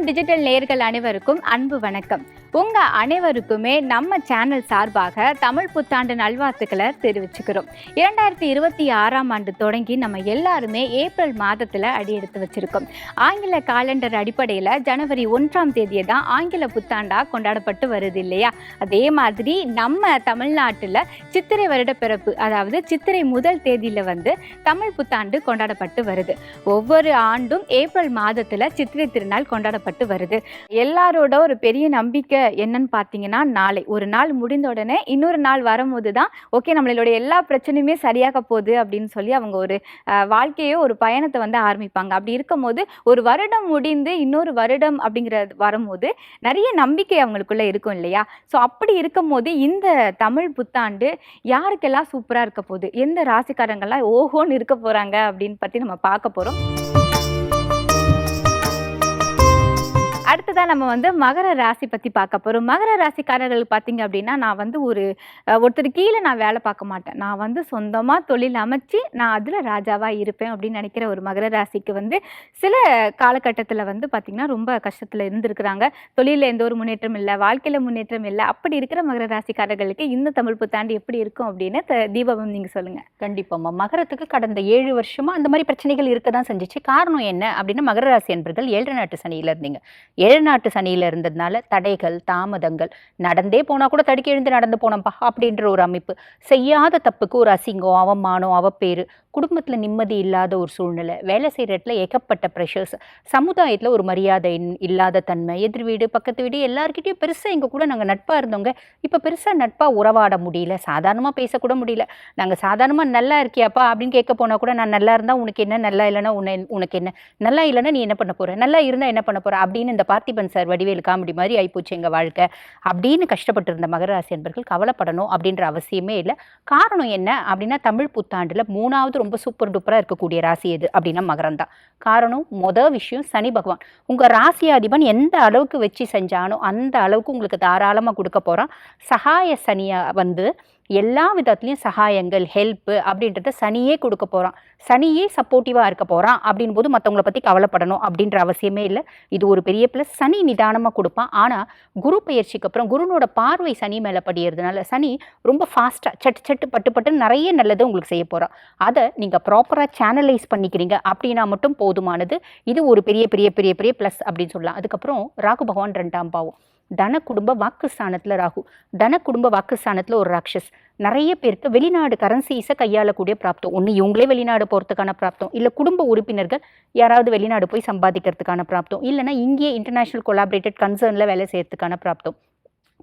Digital நேயர்கள் அனைவருக்கும் அன்பு வணக்கம். உங்க அனைவருக்குமே நம்ம சேனல் சார்பாக தமிழ் புத்தாண்டு நல்வாழ்த்துக்களை தெரிவிச்சுக்கிறோம். 2026ஆம் ஆண்டு தொடங்கி நம்ம எல்லாருமே ஏப்ரல் மாதத்துல அடியெடுத்து வச்சிருக்கோம். ஆங்கில காலண்டர் அடிப்படையில் ஜனவரி 1ஆம் தேதியை தான் ஆங்கில புத்தாண்டா கொண்டாடப்பட்டு வருது இல்லையா? அதே மாதிரி நம்ம தமிழ்நாட்டில் சித்திரை வருட பிறப்பு, அதாவது சித்திரை முதல் தேதியில தமிழ் புத்தாண்டு கொண்டாடப்பட்டு வருது. ஒவ்வொரு ஆண்டும் ஏப்ரல் மாதத்துல சித்திரை திருநாள் கொண்டாடப்பட்டு வருது. எல்லாரோட ஒரு பெரிய நம்பிக்கை என்னன்னு பார்த்தீங்கன்னா, நாளை ஒரு நாள் முடிந்த உடனே இன்னொரு நாள் வரும்போது தான் ஓகே நம்மளுடைய எல்லா பிரச்சனையுமே சரியாக போகுது அப்படின்னு சொல்லி அவங்க ஒரு வாழ்க்கையோ ஒரு பயணத்தை ஆரம்பிப்பாங்க. அப்படி இருக்கும்போது ஒரு வருடம் முடிந்து இன்னொரு வருடம் அப்படிங்கிறது வரும்போது நிறைய நம்பிக்கை அவங்களுக்குள்ள இருக்கும் இல்லையா? ஸோ அப்படி இருக்கும் போது இந்த தமிழ் புத்தாண்டு யாருக்கெல்லாம் சூப்பராக இருக்க போகுது, எந்த ராசிக்காரங்கள்லாம் ஓஹோன்னு இருக்க போறாங்க அப்படின்னு பற்றி நம்ம பார்க்க போகிறோம். அடுத்ததான் நம்ம மகர ராசி பற்றி பார்க்க போகிறோம். மகர ராசிக்காரர்கள் பார்த்தீங்க அப்படின்னா, நான் ஒருத்தர் கீழே நான் வேலை பார்க்க மாட்டேன். நான் சொந்தமாக தொழில் அமைச்சு நான் அதில் ராஜாவாக இருப்பேன் அப்படின்னு நினைக்கிற ஒரு மகர ராசிக்கு சில காலகட்டத்தில் பார்த்தீங்கன்னா ரொம்ப கஷ்டத்தில் இருந்திருக்கிறாங்க. தொழிலில் எந்த ஒரு முன்னேற்றம் இல்லை, வாழ்க்கையில் முன்னேற்றம் இல்லை. அப்படி இருக்கிற மகர ராசிக்காரர்களுக்கு இந்த தமிழ் புத்தாண்டு எப்படி இருக்கும் அப்படின்னு தீபம் நீங்கள் சொல்லுங்கள். கண்டிப்பாம்மா. மகரத்துக்கு கடந்த 7 வருஷமாக அந்த மாதிரி பிரச்சனைகள் இருக்க தான் செஞ்சிச்சு. காரணம் என்ன அப்படின்னா, மகர ராசி என்பர்கள் 7 நாட்டு சனியில் இருந்தீங்க. 7 நாட்டு சனியில் இருந்ததுனால தடைகள், தாமதங்கள், நடந்தே போனால் கூட தடுக்கி எழுந்து நடந்து போனோம்ப்பா அப்படின்ற ஒரு அமைப்பு, செய்யாத தப்புக்கு ஒரு அசிங்கம், அவமானம், அவப்பேறு, குடும்பத்தில் நிம்மதி இல்லாத ஒரு சூழ்நிலை, வேலை செய்கிற இடத்துல ஏகப்பட்ட ப்ரெஷர்ஸ், சமுதாயத்தில் ஒரு மரியாதை இல்லாத தன்மை, எதிர் வீடு பக்கத்து வீடு எல்லாருக்கிட்டையும் பெருசாக எங்கள் கூட நாங்கள் நட்பாக இருந்தவங்க இப்போ பெருசாக நட்பாக உறவாட முடியல, சாதாரணமாக பேசக்கூட முடியல. நாங்கள் சாதாரணமாக நல்லா இருக்கியாப்பா அப்படின்னு கேட்க போனால் கூட நான் நல்லா இருந்தால் உனக்கு என்ன, நல்லா இல்லைன்னா உனக்கு என்ன, நல்லா இல்லைன்னா நீ என்ன பண்ண போகிற, நல்லா இருந்தால் என்ன பண்ண போகிற அப்படின்னு இந்த பார்த்திபன் சார் வடிவேல் காமெடி மாதிரி ஆயிப்போச்சு எங்கள் வாழ்க்கை அப்படின்னு கஷ்டப்பட்டு இருந்த மகராசி என்பர்கள் கவலைப்படணும் அப்படின்ற அவசியமே இல்லை. காரணம் என்ன அப்படின்னா, தமிழ் புத்தாண்டில் 3வது ரொம்ப சூப்பர் டூப்பராக இருக்கக்கூடிய ராசி எது அப்படின்னா மகரம் தான். காரணம், மொதல் விஷயம் சனி பகவான் உங்கள் ராசியாதிபன் எந்த அளவுக்கு வச்சு செஞ்சானோ அந்த அளவுக்கு உங்களுக்கு தாராளமாக கொடுக்க போகிறான். சகாய சனியை எல்லா விதத்துலையும் சகாயங்கள், ஹெல்ப்பு அப்படின்றத சனியே கொடுக்க போகிறான். சனியே சப்போர்ட்டிவாக இருக்க போகிறான் அப்படின் போது மற்றவங்களை பற்றி கவலைப்படணும் அப்படின்ற அவசியமே இல்லை. இது ஒரு பெரிய ப்ளஸ். சனி நிதானமாக கொடுப்பான். ஆனால் குரு பயிற்சிக்கு அப்புறம் குருனோட பார்வை சனி மேலே படியறதுனால சனி ரொம்ப ஃபாஸ்ட்டாக சட்டு பட்டு நிறைய நல்லது உங்களுக்கு செய்ய போகிறான். அதை நீங்கள் ப்ராப்பராக சேனலைஸ் பண்ணிக்கிறீங்க அப்படின்னா மட்டும் போதுமானது. இது ஒரு பெரிய பெரிய பெரிய பெரிய ப்ளஸ் அப்படின்னு சொல்லலாம். அதுக்கப்புறம் ராகு பகவான் 2ஆம் பாவம், தன குடும்ப வாக்குஸ்தானத்தில் ராகு, தன குடும்ப வாக்குஸ்தானத்தில் ஒரு ராட்சஸ். நிறைய பேருக்கு வெளிநாடு கரன்சிஸை கையாளக்கூடிய பிராப்தம், ஒன்று இவங்களே வெளிநாடு போகிறதுக்கான பிராப்தம், இல்லை குடும்ப உறுப்பினர்கள் யாராவது வெளிநாடு போய் சம்பாதிக்கிறதுக்கான பிராப்தம், இல்லைனா இங்கேயே இன்டர்நேஷ்னல் கொலாபரேட்டட் கன்சர்னில் வேலை செய்யறதுக்கான பிராப்தம்.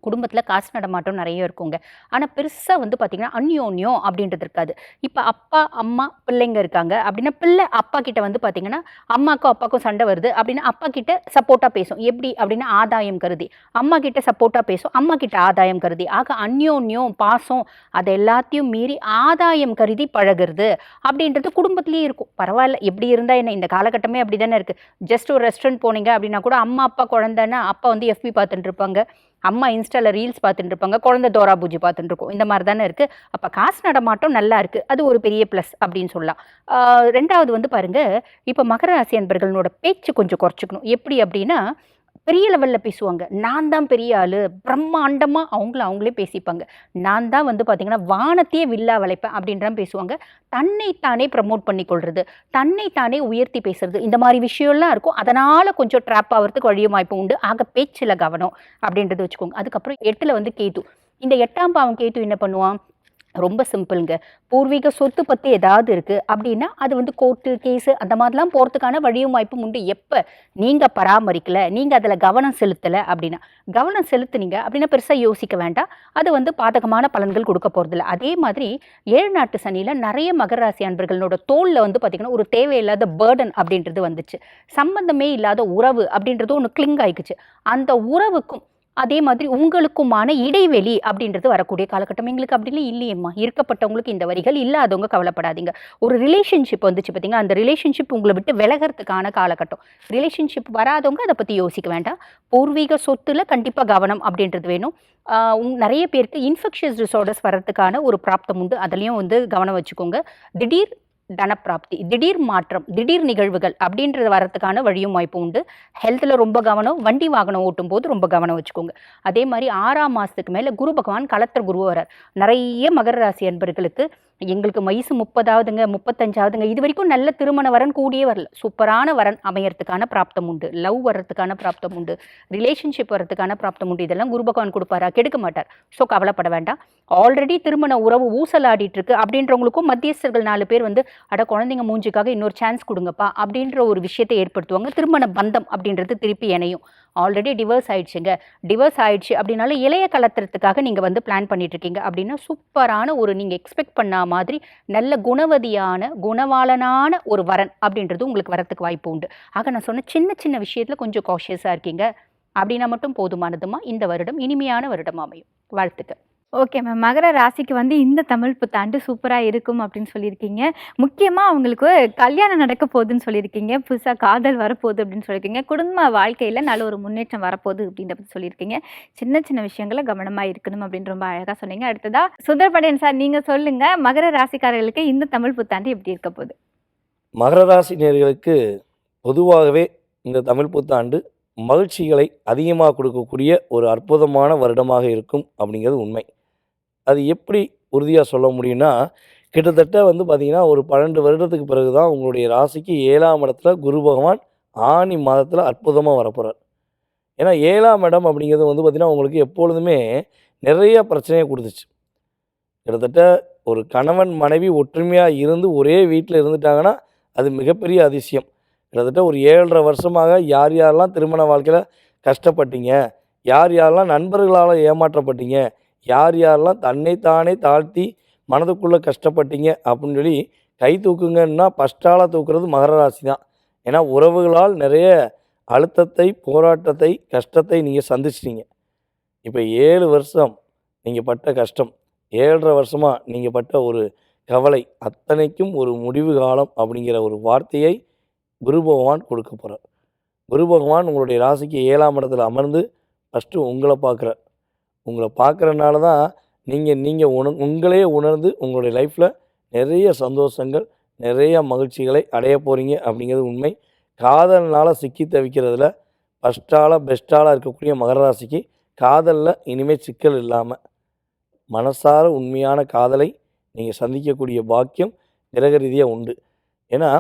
குடும்பத்தில் காசு நடமாட்டம் நிறைய இருக்குங்க. ஆனால் பெருசாக பார்த்திங்கன்னா அந்யோன்யம் அப்படின்றது இருக்காது. இப்போ அப்பா அம்மா பிள்ளைங்க இருக்காங்க அப்படின்னா பிள்ளை அப்பா கிட்ட பார்த்திங்கன்னா அம்மாக்கும் அப்பாவுக்கும் சண்டை வருது அப்படின்னா அப்பா கிட்ட சப்போர்ட்டாக பேசும். எப்படி அப்படின்னா ஆதாயம் கருதி, அம்மா கிட்ட சப்போர்ட்டாக பேசும், அம்மா கிட்ட ஆதாயம் கருதி. ஆக அந்யோன்யம், பாசம், அதை எல்லாத்தையும் மீறி ஆதாயம் கருதி பழகிறது அப்படின்றது குடும்பத்திலேயே இருக்கும். பரவாயில்ல, எப்படி இருந்தால் என்ன, இந்த காலகட்டமே அப்படி தானே இருக்குது. ஜஸ்ட் ஒரு ரெஸ்டாரண்ட் போனீங்க அப்படின்னா கூட அம்மா அப்பா குழந்தைன்னா அப்பா FB பார்த்துட்டு இருப்பாங்க, அம்மா இன்ஸ்டாவில் ரீல்ஸ் பார்த்துட்டு இருப்பாங்க, குழந்தை தோரா பூஜி பார்த்துட்டு இருக்கோம். இந்த மாதிரி தானே இருக்குது. அப்போ காசு நடமாட்டம் நல்லா இருக்குது, அது ஒரு பெரிய ப்ளஸ் அப்படின்னு சொல்லலாம். 2வது பாருங்கள், இப்போ மகர ராசி அன்பர்களோட பேச்சு கொஞ்சம் குறைச்சிக்கணும். எப்படி அப்படின்னா, பெரிய லெவலில் பேசுவாங்க. நான் தான் பெரிய ஆள், பிரம்மாண்டமாக அவங்களே பேசிப்பாங்க. நான் தான் பார்த்திங்கன்னா வானத்தையே வில்லா வளைப்பேன் அப்படின்றான் பேசுவாங்க. தன்னைத்தானே ப்ரமோட் பண்ணி கொள்வது, தன்னைத்தானே உயர்த்தி பேசுறது, இந்த மாதிரி விஷயம்லாம் இருக்கும். அதனால் கொஞ்சம் ட்ராப் ஆகிறதுக்கு வழியும் வாய்ப்பு உண்டு. ஆக பேச்சில் கவனம் அப்படின்றது வச்சுக்கோங்க. அதுக்கப்புறம் 8ல் கேது. இந்த 8ஆம் பாவம் கேது என்ன பண்ணுவான்? ரொம்ப சிம்பிளுங்க. பூர்வீக சொத்து பற்றி ஏதாவது இருக்குது அப்படின்னா அது கோர்ட்டு கேஸு அந்த மாதிரிலாம் போகிறதுக்கான வழியும் வாய்ப்பும் உண்டு. எப்போ நீங்கள் பராமரிக்கலை, நீங்கள் அதில் கவனம் செலுத்தலை அப்படின்னா, கவனம் செலுத்துனீங்க அப்படின்னா பெருசாக யோசிக்க வேண்டாம். அது பாதகமான பலன்கள் கொடுக்க போகிறதில்ல. அதே மாதிரி 7 நாட்டு சனியில் நிறைய மகர ராசி அன்பர்களோட தோளில் பார்த்திங்கன்னா ஒரு தேவையில்லாத பேர்டன் அப்படின்றது வந்துச்சு. சம்பந்தமே இல்லாத உறவு அப்படின்றது ஒன்று கிளிங் ஆயிக்குச்சு. அந்த உறவுக்கும் அதே மாதிரி உங்களுக்குமான இடைவெளி அப்படின்றது வரக்கூடிய காலகட்டம். எங்களுக்கு அப்படிலாம் இல்லையம்மா, இருக்கப்பட்டவங்களுக்கு இந்த வரிகள், இல்லாதவங்க கவலைப்படாதீங்க. ஒரு ரிலேஷன்ஷிப் பார்த்தீங்கன்னா அந்த ரிலேஷன்ஷிப் உங்களை விட்டு விலகிறதுக்கான காலகட்டம். ரிலேஷன்ஷிப் வராதவங்க அதை பற்றி யோசிக்க வேண்டாம். பூர்வீக சொத்துல கண்டிப்பாக கவனம் அப்படின்றது வேணும். நிறைய பேருக்கு இன்ஃபெக்ஷியஸ் டிஸார்டர்ஸ் வர்றதுக்கான ஒரு பிராப்தம் உண்டு, அதுலேயும் கவனம் வச்சுக்கோங்க. திடீர் தனப்பிராப்தி, திடீர் மாற்றம், திடீர் நிகழ்வுகள் அப்படின்றது வரதுக்கான வழியும் வாய்ப்பு உண்டு. ஹெல்த்தில் ரொம்ப கவனம், வண்டி வாகனம் ஓட்டும் போது ரொம்ப கவனம் வச்சுக்கோங்க. அதே மாதிரி 6ஆம் மாதத்துக்கு மேலே குரு பகவான் களத்திர குரு வரார். நிறைய மகர ராசி அன்பர்களுக்கு எங்களுக்கு வயசு 30ஆவதுங்க 35ஆவதுங்க இது வரைக்கும் நல்ல திருமண வரன் கூடியே வரல, சூப்பரான வரன் அமையறதுக்கான பிராப்தம் உண்டு, லவ் வர்றதுக்கான பிராப்தம் உண்டு, ரிலேஷன்ஷிப் வர்றதுக்கான பிராப்தம் உண்டு. இதெல்லாம் குரு பகவான் கொடுப்பாரா? கெடுக்க மாட்டார். ஸோ கவலைப்பட வேண்டாம். ஆல்ரெடி திருமண உறவு ஊசலாடிட்டு இருக்கு அப்படின்றவங்களுக்கும் மத்தியஸ்தர்கள் 4 பேர் வந்து அட குழந்தைங்க மூஞ்சிக்காக இன்னொரு சான்ஸ் கொடுங்கப்பா அப்படின்ற ஒரு விஷயத்தை ஏற்படுத்துவாங்க. திருமண பந்தம் அப்படின்றது திருப்பி இணையும். ஆல்ரெடி டிவோர்ஸ் ஆயிடுச்சுங்க, டிவோர்ஸ் ஆயிடுச்சு அப்படின்னால இளைய கலத்துறதுக்காக நீங்கள் வந்து பிளான் பண்ணிட்டு இருக்கீங்க அப்படின்னா சூப்பரான ஒரு நீங்கள் எக்ஸ்பெக்ட் பண்ண மாதிரி நல்ல குணவதியான குணவாளனான ஒரு வரன் அப்படின்றது உங்களுக்கு வரத்துக்கு வாய்ப்பு உண்டு. ஆக நான் சொன்ன சின்ன சின்ன விஷயத்தில் கொஞ்சம் காஷியஸாக இருக்கீங்க அப்படின்னா மட்டும் போதுமானதுமா இந்த வருடம் இனிமையான வருடம் அமையும். வாழ்த்துக்கள். Okay ma'am. மகர ராசிக்கு வந்து இந்த தமிழ் புத்தாண்டு சூப்பராக இருக்கும் அப்படின்னு சொல்லியிருக்கீங்க. முக்கியமாக அவங்களுக்கு கல்யாணம் நடக்க போகுதுன்னு சொல்லியிருக்கீங்க, புதுசாக காதல் வரப்போகுது அப்படின்னு சொல்லியிருக்கீங்க, குடும்ப வாழ்க்கையில் நல்ல ஒரு முன்னேற்றம் வரப்போகுது அப்படின்ற பற்றி சொல்லியிருக்கீங்க. சின்ன சின்ன விஷயங்களை கவனமாக இருக்கணும் அப்படின்னு ரொம்ப அழகாக சொன்னீங்க. அடுத்ததாக சுந்தரபாண்டியன் சார், நீங்கள் சொல்லுங்கள், மகர ராசிக்காரர்களுக்கு இந்த தமிழ் புத்தாண்டு எப்படி இருக்க போகுது? மகர ராசி நேயர்களுக்கு பொதுவாகவே இந்த தமிழ் புத்தாண்டு மகிழ்ச்சிகளை அதிகமாக கொடுக்கக்கூடிய ஒரு அற்புதமான வருடமாக இருக்கும் அப்படிங்கிறது உண்மை. அது எப்படி உறுதியாக சொல்ல முடியும்னா, கிட்டத்தட்ட வந்து பார்த்திங்கன்னா ஒரு 12 வருடத்துக்கு பிறகு தான் உங்களுடைய ராசிக்கு 7ஆம் இடத்துல குரு பகவான் ஆனி மாதத்தில் அற்புதமாக வரப்போகிறார். ஏன்னா 7ஆம் இடம் அப்படிங்கிறது வந்து பார்த்திங்கன்னா உங்களுக்கு எப்பொழுதுமே நிறைய பிரச்சனையை கொடுத்துச்சு. கிட்டத்தட்ட ஒரு கணவன் மனைவி ஒற்றுமையாக இருந்து ஒரே வீட்டில் இருந்துட்டாங்கன்னா அது மிகப்பெரிய அதிசயம். கிட்டத்தட்ட ஒரு 7.5 வருஷமாக யார் யாரெல்லாம் திருமண வாழ்க்கையில் கஷ்டப்பட்டீங்க, யார் யாரெல்லாம் நண்பர்களால் ஏமாற்றப்பட்டீங்க, யார் யாரெல்லாம் தன்னைத்தானே தாழ்த்தி மனதுக்குள்ளே கஷ்டப்பட்டீங்க அப்படின்னு சொல்லி கை தூக்குங்கன்னா ஃபஸ்ட்டால் தூக்குறது மகர ராசி தான். ஏன்னா உறவுகளால் நிறைய அழுத்தத்தை, போராட்டத்தை, கஷ்டத்தை நீங்கள் சந்திச்சிட்டீங்க. இப்போ 7 வருஷம் நீங்கள் பட்ட கஷ்டம், 7.5 வருஷமாக நீங்கள் பட்ட ஒரு கவலை அத்தனைக்கும் ஒரு முடிவு காலம் அப்படிங்கிற ஒரு வார்த்தையை குரு பகவான் கொடுக்க போகிறார். குரு பகவான் உங்களுடைய ராசிக்கு 7ஆம் இடத்துல அமர்ந்து ஃபஸ்ட்டு உங்களை பார்க்குறார். உங்களை பார்க்குறனால தான் நீங்கள் உங்களையே உணர்ந்து உங்களுடைய லைஃப்பில் நிறைய சந்தோஷங்கள், நிறைய மகிழ்ச்சிகளை அடைய போகிறீங்க அப்படிங்கிறது உண்மை. காதல்னால் சிக்கி தவிக்கிறதுல ஃபஸ்ட்டால் பெஸ்ட்டால் இருக்கக்கூடிய மகர ராசிக்கு காதலில் இனிமேல் சிக்கல் இல்லாமல் மனசார உண்மையான காதலை நீங்கள் சந்திக்கக்கூடிய பாக்கியம் கிரக ரீதியாக உண்டு. ஏன்னா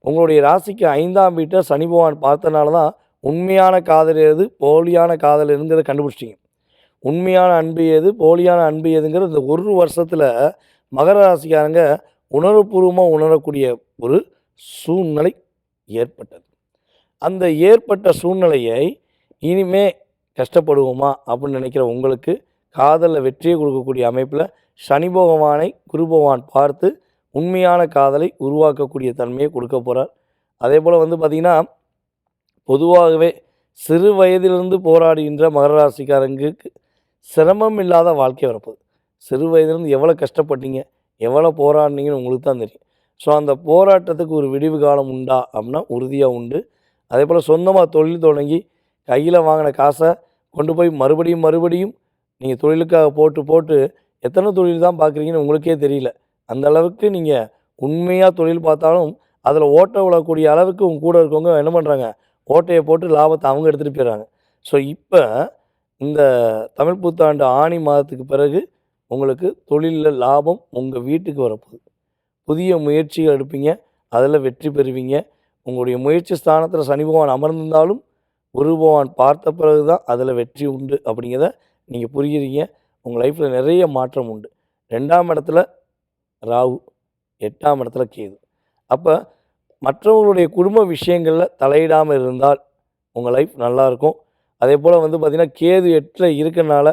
உங்களுடைய ராசிக்கு 5ஆம் வீட்டை சனி பகவான் பார்த்தனால தான் உண்மையான காதல் எது, போலியான காதல் எதுங்கிறத கண்டுபிடிச்சிட்டிங்க. உண்மையான அன்பு எது, போலியான அன்பு எதுங்கிறது இந்த ஒரு வருஷத்தில் மகர ராசிக்காரங்க உணர்வுபூர்வமாக உணரக்கூடிய ஒரு சூழ்நிலை ஏற்பட்டது. அந்த ஏற்பட்ட சூழ்நிலையை இனிமே கஷ்டப்படுவோமா அப்படின்னு நினைக்கிற உங்களுக்கு காதலில் வெற்றியை கொடுக்கக்கூடிய அமைப்பில் சனி பகவானை குரு பகவான் பார்த்து உண்மையான காதலை உருவாக்கக்கூடிய தன்மையை கொடுக்க போகிறார். அதே போல் வந்து பார்த்திங்கன்னா பொதுவாகவே சிறு வயதிலிருந்து போராடுகின்ற மகர ராசிக்காரங்களுக்கு சிரமம் இல்லாத வாழ்க்கை வரப்போகுது. சிறு வயதிலிருந்து எவ்வளோ கஷ்டப்பட்டீங்க, எவ்வளோ போராடினீங்கன்னு உங்களுக்கு தான் தெரியும். ஸோ அந்த போராட்டத்துக்கு ஒரு விடிவு காலம் உண்டா அப்படின்னா உறுதியாக உண்டு. அதே போல் சொந்தமாக தொழில் தொடங்கி கையில் வாங்கின காசை கொண்டு போய் மறுபடியும் நீங்கள் தொழிலுக்காக போட்டு எத்தனை தொழில் தான் பார்க்குறீங்கன்னு உங்களுக்கே தெரியல. அந்த அளவுக்கு நீங்கள் உண்மையாக தொழில் பார்த்தாலும் அதில் ஓட்டை விழக்கூடிய அளவுக்கு உங்கள் கூட இருக்கவங்க என்ன பண்ணுறாங்க, ஓட்டையை போட்டு லாபத்தை அவங்க எடுத்துகிட்டு போயிடுறாங்க. ஸோ இப்போ இந்த தமிழ் புத்தாண்டு ஆனி மாதத்துக்கு பிறகு உங்களுக்கு தொழிலில் லாபம் உங்கள் வீட்டுக்கு வரப்போகுது. புதிய முயற்சிகள் எடுப்பீங்க, அதில் வெற்றி பெறுவீங்க. உங்களுடைய முயற்சி ஸ்தானத்தில் சனி பகவான் அமர்ந்திருந்தாலும் குரு பகவான் பார்த்த பிறகு தான் அதில் வெற்றி உண்டு அப்படிங்கிறத நீங்கள் புரிகிறீங்க. உங்கள் லைஃப்பில் நிறைய மாற்றம் உண்டு. 2ஆம் இடத்துல ராகு, 8ஆம் இடத்துல கேது. அப்போ மற்றவங்களுடைய குடும்ப விஷயங்களில் தலையிடாமல் இருந்தால் உங்கள் லைஃப் நல்லாயிருக்கும். அதே போல் வந்து பார்த்திங்கன்னா கேது 8ல் இருக்கிறனால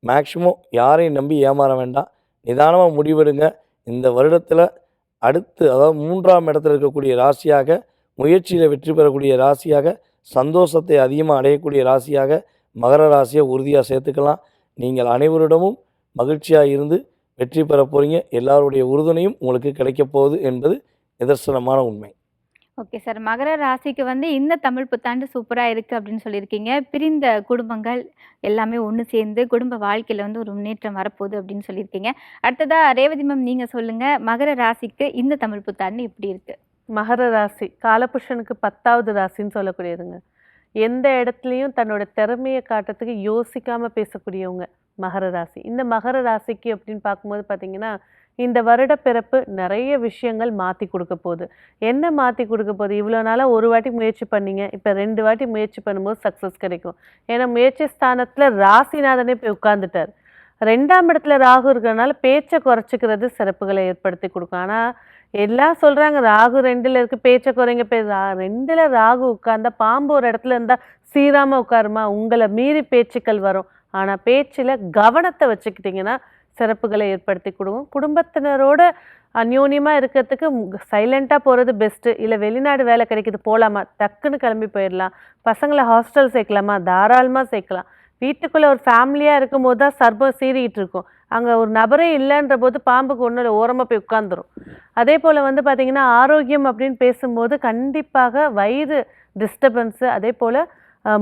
மேக்ஸிமம் யாரையும் நம்பி ஏமாற வேண்டாம். நிதானமாக முடிவெடுங்க. இந்த வருடத்தில் அடுத்து அதாவது 3ஆம் இடத்துல இருக்கக்கூடிய ராசியாக, முயற்சியில் வெற்றி பெறக்கூடிய ராசியாக, சந்தோஷத்தை அதிகமாக அடையக்கூடிய ராசியாக மகர ராசியை உறுதியாக சேர்த்துக்கலாம். நீங்கள் அனைவரிடமும் மகிழ்ச்சியாக இருந்து வெற்றி பெற போகிறீங்க. எல்லாருடைய உறுதுணையும் உங்களுக்கு கிடைக்க போகுது என்பது நிதர்சனமான உண்மை. Okay sir. மகர ராசிக்கு வந்து இந்த தமிழ் புத்தாண்டு சூப்பரா இருக்கு அப்படின்னு சொல்லியிருக்கீங்க. பிரிந்த குடும்பங்கள் எல்லாமே ஒண்ணு சேர்ந்து குடும்ப வாழ்க்கையில வந்து ஒரு முன்னேற்றம் வரப்போகுது அப்படின்னு சொல்லியிருக்கீங்க. அடுத்ததா ரேவதி மேம் நீங்க சொல்லுங்க. மகர ராசிக்கு இந்த தமிழ் புத்தாண்டு எப்படி இருக்கு? மகர ராசி காலபுருஷனுக்கு 10வது ராசின்னு சொல்லக்கூடியதுங்க. எந்த இடத்துலையும் தன்னோட திறமையை காட்டுறதுக்கு யோசிக்காம பேசக்கூடியவங்க மகர ராசி. இந்த மகர ராசிக்கு அப்படின்னு பார்க்கும்போது பார்த்தீங்கன்னா, இந்த வருட பிறப்பு நிறைய விஷயங்கள் மாற்றி கொடுக்க போகுது. என்ன மாற்றி கொடுக்க போகுது? இவ்வளோ நாளாக ஒரு வாட்டி முயற்சி பண்ணீங்க, இப்போ 2 வாட்டி முயற்சி பண்ணும்போது சக்ஸஸ் கிடைக்கும். ஏன்னா முயற்சி ஸ்தானத்தில் ராசிநாதனே போய் உட்கார்ந்துட்டார். 2ஆம் இடத்துல ராகு இருக்கிறதுனால பேச்சை குறைச்சிக்கிறது சிறப்புகளை ஏற்படுத்தி கொடுக்கும். ஆனால் எல்லாம் சொல்கிறாங்க ராகு 2ல் இருக்குது, பேச்சை குறைங்க. 2ல் ராகு உட்கார்ந்தா பாம்பு ஒரு இடத்துல இருந்தால் சீராமல் உட்காருமா? உங்களை மீறி பேச்சுக்கள் வரும். ஆனால் பேச்சில் கவனத்தை வச்சுக்கிட்டிங்கன்னா சிறப்புகளை ஏற்படுத்தி கொடுக்கும். குடும்பத்தினரோட அந்யோன்யமாக இருக்கிறதுக்கு சைலண்ட்டாக போகிறது பெஸ்ட்டு. இல்லை வெளிநாடு வேலை கிடைக்குது போகலாமா, டக்குன்னு கிளம்பி போயிடலாம். பசங்களை ஹாஸ்டல் சேர்க்கலாமா, தாராளமாக சேர்க்கலாம். வீட்டுக்குள்ளே ஒரு ஃபேமிலியாக இருக்கும் போது தான் சர்பம் சீறிக்கிட்டு இருக்கும். அங்கே ஒரு நபரே இல்லைன்ற போது பாம்புக்கு ஒன்றும் இல்லை, ஓரமாக போய் உட்காந்துரும். அதே போல் வந்து பார்த்திங்கன்னா ஆரோக்கியம் அப்படின்னு பேசும்போது கண்டிப்பாக வயிறு டிஸ்டர்பன்ஸு, அதே போல்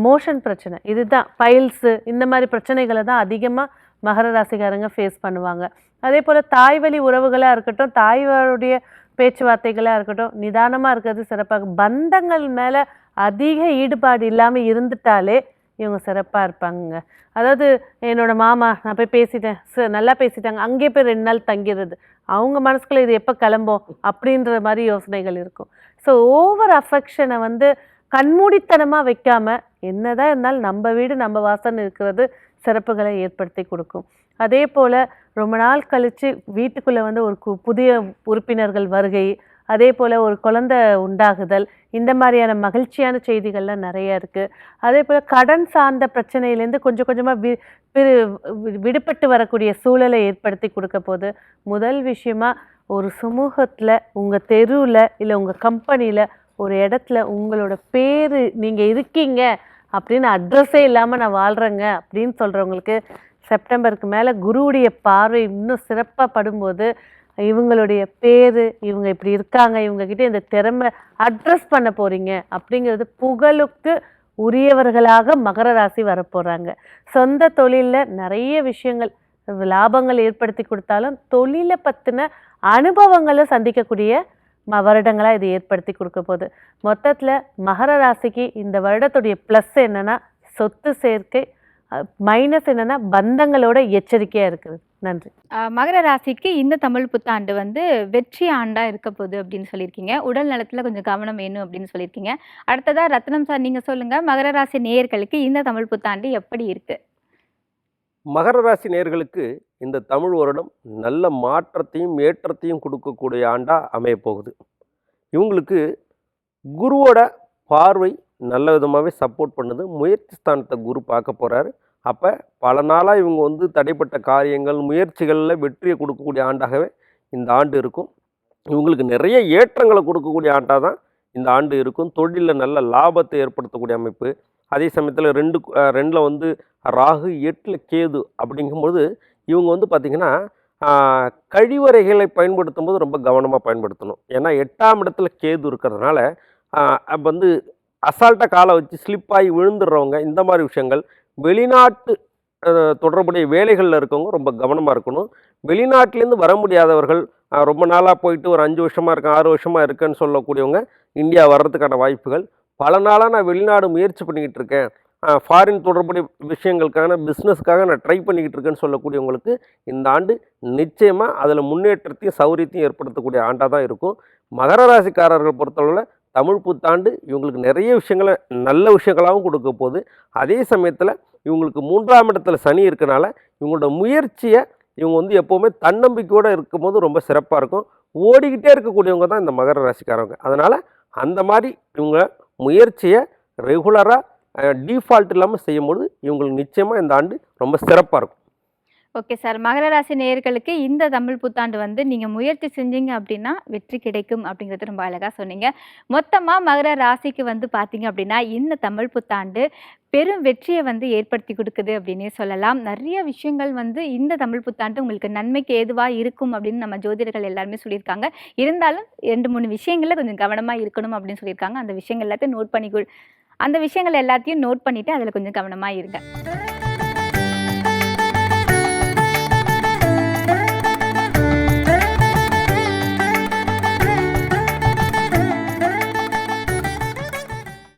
மோஷன் பிரச்சனை, இதுதான் பைல்ஸு, இந்த மாதிரி பிரச்சனைகளை தான் அதிகமாக மகர ராசிக்காரங்க ஃபேஸ் பண்ணுவாங்க. அதே போல் தாய்வழி உறவுகளாக இருக்கட்டும், தாய்வாருடைய பேச்சுவார்த்தைகளாக இருக்கட்டும், நிதானமாக இருக்கிறது சிறப்பாக. பந்தங்கள் மேலே அதிக ஈடுபாடு இல்லாமல் இருந்துட்டாலே இவங்க சிறப்பாக இருப்பாங்க. அதாவது என்னோடய மாமா நான் போய் பேசிட்டேன், நல்லா பேசிட்டாங்க, அங்கேயே போய் 2 நாள் தங்கிடுறது. அவங்க மனசுக்குள்ளே இது எப்போ கிளம்போம் அப்படின்ற மாதிரி யோசனைகள் இருக்கும். ஸோ ஓவர் அஃபெக்ஷனை வந்து கண்மூடித்தனமாக வைக்காமல் என்னதான் இருந்தாலும் நம்ம வீடு நம்ம வாசனை இருக்கிறது சிறப்புகளை ஏற்படுத்தி கொடுக்கும். அதே போல் ரொம்ப நாள் கழித்து வீட்டுக்குள்ளே வந்து ஒரு புதிய உறுப்பினர்கள் வருகை, அதே போல் ஒரு குழந்தை உண்டாகுதல், இந்த மாதிரியான மகிழ்ச்சியான செய்திகள்லாம் நிறைய இருக்குது. அதே போல் கடன் சார்ந்த பிரச்சனையிலேருந்து கொஞ்சம் கொஞ்சமாக விடுபட்டு வரக்கூடிய சூழலை ஏற்படுத்தி கொடுக்க போது. முதல் விஷயமாக ஒரு சமூகத்தில், உங்கள் தெருவில், இல்லை உங்கள் கம்பெனியில், ஒரு இடத்துல உங்களோட பேர் நீங்கள் இருக்கீங்க அப்படின்னு அட்ரஸே இல்லாமல் நான் வாழ்கிறேங்க அப்படின்னு சொல்கிறவங்களுக்கு செப்டம்பருக்கு மேலே குருவுடைய பார்வை இன்னும் சிறப்பாக படும்போது இவங்களுடைய பேர், இவங்க இப்படி இருக்காங்க, இவங்கக்கிட்ட இந்த திறமை அட்ரஸ் பண்ண போகிறீங்க அப்படிங்கிறது புகழுக்கு உரியவர்களாக மகர ராசி வரப்போகிறாங்க. சொந்த தொழிலில் நிறைய விஷயங்கள் லாபங்கள் ஏற்படுத்தி கொடுத்தாலும் தொழிலை பற்றின அனுபவங்களை சந்திக்கக்கூடிய வருடங்களாக இது ஏற்படுத்தி கொடுக்க போகுது. மொத்தத்தில் மகர ராசிக்கு இந்த வருடத்துடைய ப்ளஸ் என்னென்னா சொத்து சேர்க்கை, மைனஸ் என்னென்னா பந்தங்களோட எச்சரிக்கையாக இருக்குது. நன்றி. மகர ராசிக்கு இந்த தமிழ் புத்தாண்டு வந்து வெற்றி ஆண்டா இருக்க போகுது அப்படின்னு சொல்லியிருக்கீங்க. உடல் நலத்தில் கொஞ்சம் கவனம் வேணும் அப்படின்னு சொல்லியிருக்கீங்க. அடுத்ததாக ரத்னம் சார் நீங்கள் சொல்லுங்கள், மகர ராசி நேயர்களுக்கு இந்த தமிழ் புத்தாண்டு எப்படி இருக்குது? மகர ராசி நேயர்களுக்கு இந்த தமிழ் வருடம் நல்ல மாற்றத்தையும் ஏற்றத்தையும் கொடுக்கக்கூடிய ஆண்டாக அமையப்போகுது. இவங்களுக்கு குருவோட பார்வை நல்ல விதமாகவே சப்போர்ட் பண்ணுது. முயற்சி ஸ்தானத்தை குரு பார்க்க போகிறாரு. அப்போ பல நாளாக இவங்க வந்து தடைப்பட்ட காரியங்கள், முயற்சிகளில் வெற்றியை கொடுக்கக்கூடிய ஆண்டாகவே இந்த ஆண்டு இருக்கும். இவங்களுக்கு நிறைய ஏற்றங்களை கொடுக்கக்கூடிய ஆண்டாக தான் இந்த ஆண்டு இருக்கும். தொழிலில் நல்ல லாபத்தை ஏற்படுத்தக்கூடிய அமைப்பு. அதே சமயத்தில் 2ல் வந்து ராகு, 8ல் கேது அப்படிங்கும்போது இவங்க வந்து பார்த்திங்கன்னா கழிவறைகளை பயன்படுத்தும் போது ரொம்ப கவனமாக பயன்படுத்தணும். ஏன்னா 8ஆம் இடத்துல கேது இருக்கிறதுனால வந்து அசால்ட்டாக காலை வச்சு ஸ்லிப்பாகி விழுந்துடுறவங்க, இந்த மாதிரி விஷயங்கள். வெளிநாட்டு தொடர்புடைய வேலைகளில் இருக்கவங்க ரொம்ப கவனமாக இருக்கணும். வெளிநாட்டிலேருந்து வர முடியாதவர்கள், ரொம்ப நாளாக போயிட்டு ஒரு 5 வருஷமாக இருக்கேன், 6 வருஷமாக இருக்கேன்னு சொல்லக்கூடியவங்க இந்தியா வர்றதுக்கான வாய்ப்புகள். பல நாளாக நான் வெளிநாடு முயற்சி பண்ணிக்கிட்டு இருக்கேன், ஃபாரின் தொடர்புடைய விஷயங்களுக்கான பிஸ்னஸ்க்காக நான் ட்ரை பண்ணிக்கிட்டு இருக்கேன்னு சொல்லக்கூடியவங்களுக்கு இந்த ஆண்டு நிச்சயமாக அதில் முன்னேற்றத்தையும் சௌரியத்தையும் ஏற்படுத்தக்கூடிய ஆண்டாக தான் இருக்கும். மகர ராசிக்காரர்கள் பொறுத்தளவில் தமிழ் புத்தாண்டு இவங்களுக்கு நிறைய விஷயங்களை நல்ல விஷயங்களாகவும் கொடுக்க போகுது. அதே சமயத்தில் இவங்களுக்கு 3ஆம் இடத்துல சனி இருக்கனால இவங்களோட முயற்சியை இவங்க வந்து எப்போவுமே தன்னம்பிக்கையோடு இருக்கும்போது ரொம்ப சிறப்பாக இருக்கும். ஓடிக்கிட்டே இருக்கக்கூடியவங்க தான் இந்த மகர ராசிக்காரவங்க. அதனால் அந்த மாதிரி இவங்க முயற்சியை ரெகுலராக டிஃபால்ட் இல்லாமல் செய்யும்போது இவங்களுக்கு நிச்சயமாக இந்த ஆண்டு ரொம்ப சிறப்பாக இருக்கும். Okay sir. மகர ராசி நேயர்களுக்கு இந்த தமிழ் புத்தாண்டு வந்து நீங்க முயற்சி செஞ்சீங்க அப்படின்னா வெற்றி கிடைக்கும் அப்படிங்கிறது ரொம்ப அழகா சொன்னீங்க. மொத்தமா மகர ராசிக்கு வந்து பார்த்தீங்க அப்படின்னா, இந்த தமிழ் புத்தாண்டு பெரும் வெற்றிய வந்து ஏற்படுத்தி குடுக்குது அப்படின்னே சொல்லலாம். நெறைய விஷயங்கள் வந்து இந்த தமிழ் புத்தாண்டு உங்களுக்கு நன்மைக்கு ஏதுவா இருக்கும் அப்படின்னு நம்ம ஜோதிடர்கள் எல்லாருமே சொல்லியிருக்காங்க. இருந்தாலும் 2, 3 விஷயங்கள்ல கொஞ்சம் கவனமா இருக்கணும் அப்படின்னு சொல்லியிருக்காங்க. அந்த விஷயங்கள் எல்லாத்தையும் நோட் பண்ணிட்டு அதில கொஞ்சம் கவனமா இருங்க.